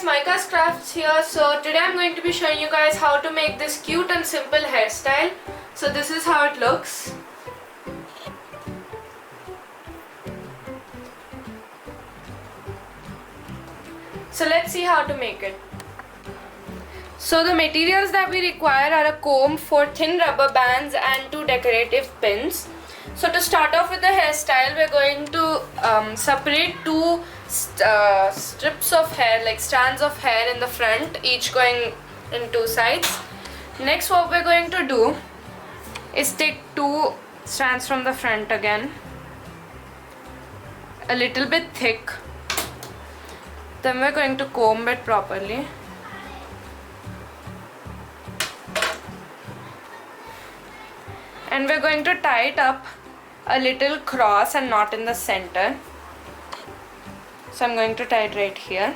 Maika's Crafts here. So today I'm going to be showing you guys how to make this cute and simple hairstyle. So this is how it looks. So let's see how to make it. So the materials that we require are a comb, 4 thin rubber bands and 2 decorative pins. So to start off with the hairstyle, we're going to separate 2 strips of hair, like strands of hair in the front, each going in 2 sides. Next, what we're going to do is take 2 strands from the front again, a little bit thick. Then we're going to comb it properly. And we're going to tie it up a little cross and not in the center. So I'm going to tie it right here.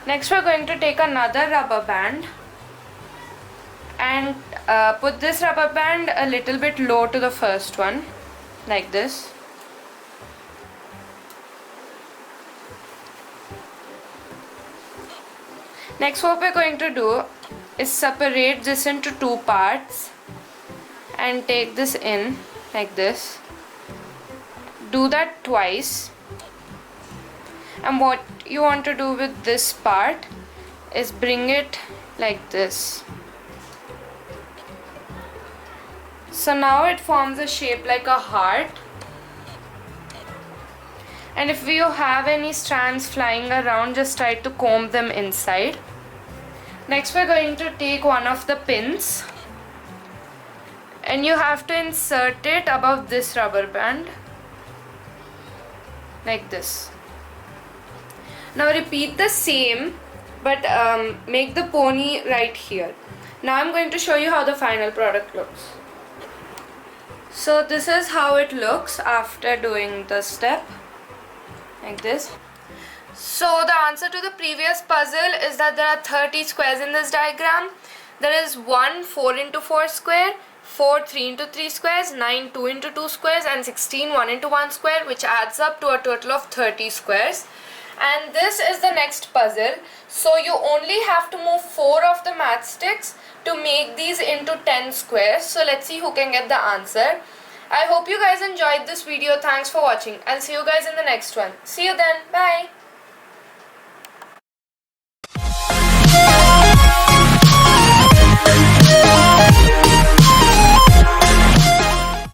Next, we're going to take another rubber band and put this rubber band a little bit low to the first one, like this. Next, what we're going to do is separate this into 2 parts and take this in like this. Do that twice. And what you want to do with this part is bring it like this. So now it forms a shape like a heart. And if you have any strands flying around, just try to comb them inside. Next, we're going to take one of the pins and you have to insert it above this rubber band like this. Now repeat the same, but make the pony right here. Now I'm going to show you how the final product looks. So this is how it looks after doing the step, like this. So the answer to the previous puzzle is that there are 30 squares in this diagram. There is 1 4 into 4 square, 4 3 into 3 squares, 9 2 into 2 squares and 16 1 into 1 square, which adds up to a total of 30 squares. And this is the next puzzle. So you only have to move 4 of the matchsticks to make these into 10 squares. So let's see who can get the answer. I hope you guys enjoyed this video. Thanks for watching. I'll see you guys in the next one. See you then. Bye.